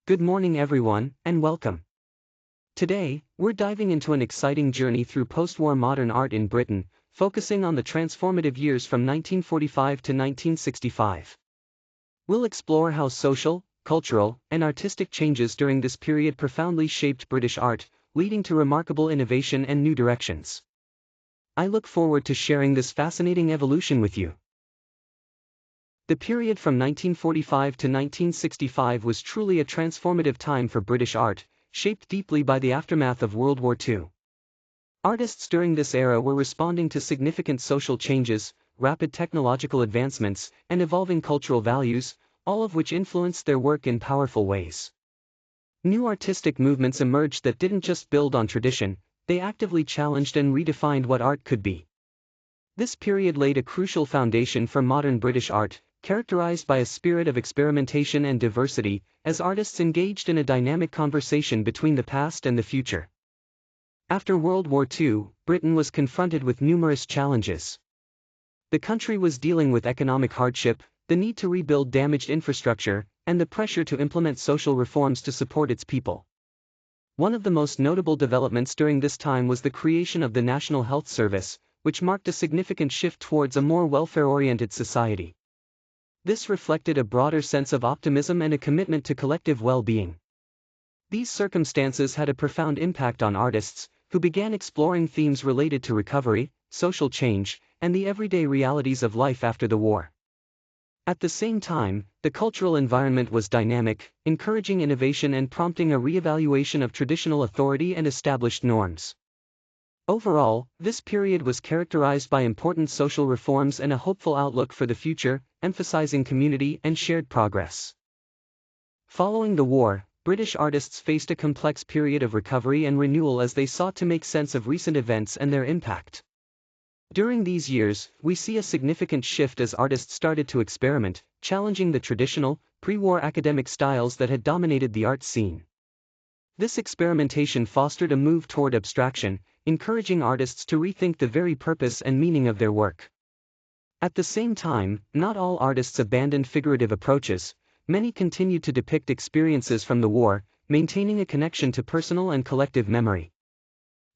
Good morning everyone, and welcome. Today, we're diving into an exciting journey through post-war modern art in Britain, focusing on the transformative years from 1945 to 1965. We'll explore how social, cultural, and artistic changes during this period profoundly shaped British art, leading to remarkable innovation and new directions. I look forward to sharing this fascinating evolution with you. The period from 1945 to 1965 was truly a transformative time for British art, shaped deeply by the aftermath of World War II. Artists during this era were responding to significant social changes, rapid technological advancements, and evolving cultural values, all of which influenced their work in powerful ways. New artistic movements emerged that didn't just build on tradition, they actively challenged and redefined what art could be. This period laid a crucial foundation for modern British art, characterized by a spirit of experimentation and diversity, as artists engaged in a dynamic conversation between the past and the future. After World War II, Britain was confronted with numerous challenges. The country was dealing with economic hardship, the need to rebuild damaged infrastructure, and the pressure to implement social reforms to support its people. One of the most notable developments during this time was the creation of the National Health Service, which marked a significant shift towards a more welfare-oriented society. This reflected a broader sense of optimism and a commitment to collective well-being. These circumstances had a profound impact on artists, who began exploring themes related to recovery, social change, and the everyday realities of life after the war. At the same time, the cultural environment was dynamic, encouraging innovation and prompting a re-evaluation of traditional authority and established norms. Overall, this period was characterized by important social reforms and a hopeful outlook for the future, emphasizing community and shared progress. Following the war, British artists faced a complex period of recovery and renewal as they sought to make sense of recent events and their impact. During these years, we see a significant shift as artists started to experiment, challenging the traditional, pre-war academic styles that had dominated the art scene. This experimentation fostered a move toward abstraction, encouraging artists to rethink the very purpose and meaning of their work. At the same time, not all artists abandoned figurative approaches. Many continued to depict experiences from the war, maintaining a connection to personal and collective memory.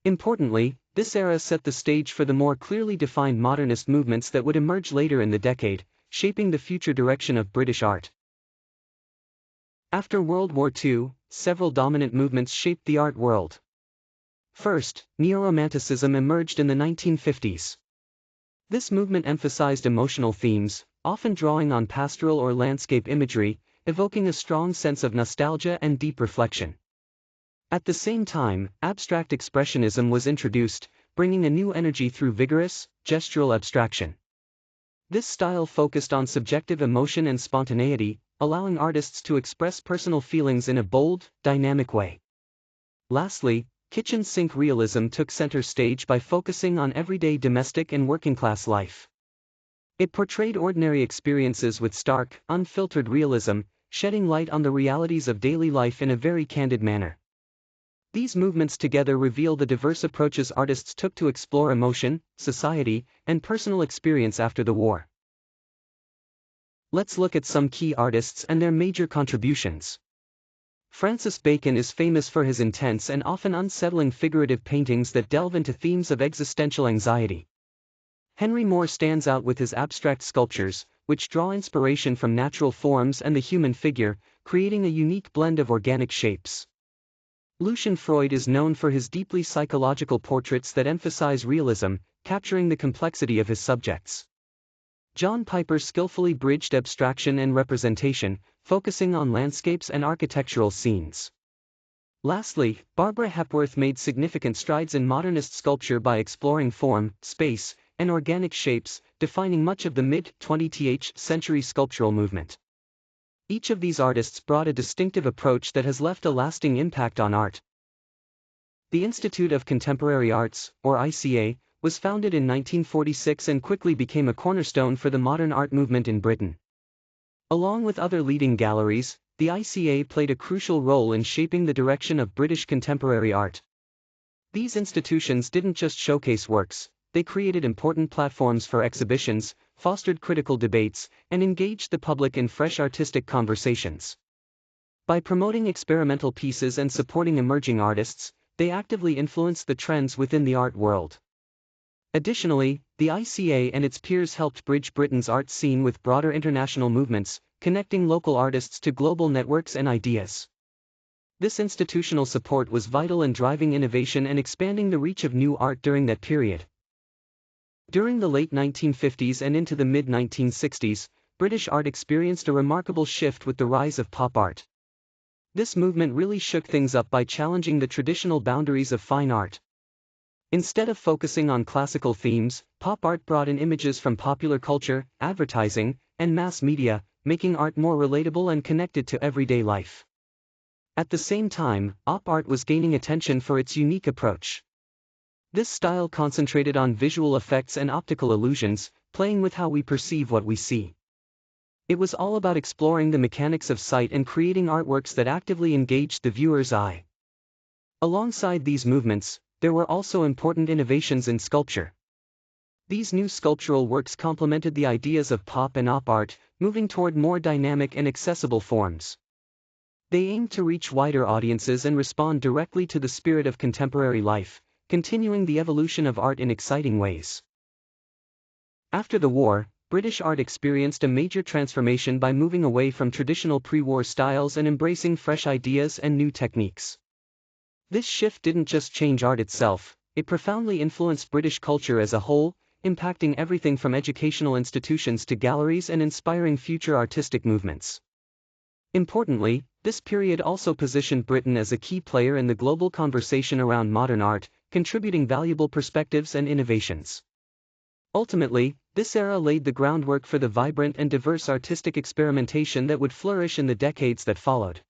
Importantly, this era set the stage for the more clearly defined modernist movements that would emerge later in the decade, shaping the future direction of British art. After World War II, several dominant movements shaped the art world. First, Neo-Romanticism emerged in the 1950s. This movement emphasized emotional themes, often drawing on pastoral or landscape imagery, evoking a strong sense of nostalgia and deep reflection. At the same time, abstract expressionism was introduced, bringing a new energy through vigorous, gestural abstraction. This style focused on subjective emotion and spontaneity, allowing artists to express personal feelings in a bold, dynamic way. Lastly, kitchen sink realism took center stage by focusing on everyday domestic and working-class life. It portrayed ordinary experiences with stark, unfiltered realism, shedding light on the realities of daily life in a very candid manner. These movements together reveal the diverse approaches artists took to explore emotion, society, and personal experience after the war. Let's look at some key artists and their major contributions. Francis Bacon is famous for his intense and often unsettling figurative paintings that delve into themes of existential anxiety. Henry Moore stands out with his abstract sculptures, which draw inspiration from natural forms and the human figure, creating a unique blend of organic shapes. Lucian Freud is known for his deeply psychological portraits that emphasize realism, capturing the complexity of his subjects. John Piper skillfully bridged abstraction and representation, focusing on landscapes and architectural scenes. Lastly, Barbara Hepworth made significant strides in modernist sculpture by exploring form, space, and organic shapes, defining much of the mid-20th century sculptural movement. Each of these artists brought a distinctive approach that has left a lasting impact on art. The Institute of Contemporary Arts, or ICA, was founded in 1946 and quickly became a cornerstone for the modern art movement in Britain. Along with other leading galleries, the ICA played a crucial role in shaping the direction of British contemporary art. These institutions didn't just showcase works, they created important platforms for exhibitions, fostered critical debates, and engaged the public in fresh artistic conversations. By promoting experimental pieces and supporting emerging artists, they actively influenced the trends within the art world. Additionally, the ICA and its peers helped bridge Britain's art scene with broader international movements, connecting local artists to global networks and ideas. This institutional support was vital in driving innovation and expanding the reach of new art during that period. During the late 1950s and into the mid-1960s, British art experienced a remarkable shift with the rise of pop art. This movement really shook things up by challenging the traditional boundaries of fine art. Instead of focusing on classical themes, pop art brought in images from popular culture, advertising, and mass media, making art more relatable and connected to everyday life. At the same time, op art was gaining attention for its unique approach. This style concentrated on visual effects and optical illusions, playing with how we perceive what we see. It was all about exploring the mechanics of sight and creating artworks that actively engaged the viewer's eye. Alongside these movements, there were also important innovations in sculpture. These new sculptural works complemented the ideas of pop and op art, moving toward more dynamic and accessible forms. They aimed to reach wider audiences and respond directly to the spirit of contemporary life, continuing the evolution of art in exciting ways. After the war, British art experienced a major transformation by moving away from traditional pre-war styles and embracing fresh ideas and new techniques. This shift didn't just change art itself, it profoundly influenced British culture as a whole, impacting everything from educational institutions to galleries and inspiring future artistic movements. Importantly, this period also positioned Britain as a key player in the global conversation around modern art, contributing valuable perspectives and innovations. Ultimately, this era laid the groundwork for the vibrant and diverse artistic experimentation that would flourish in the decades that followed.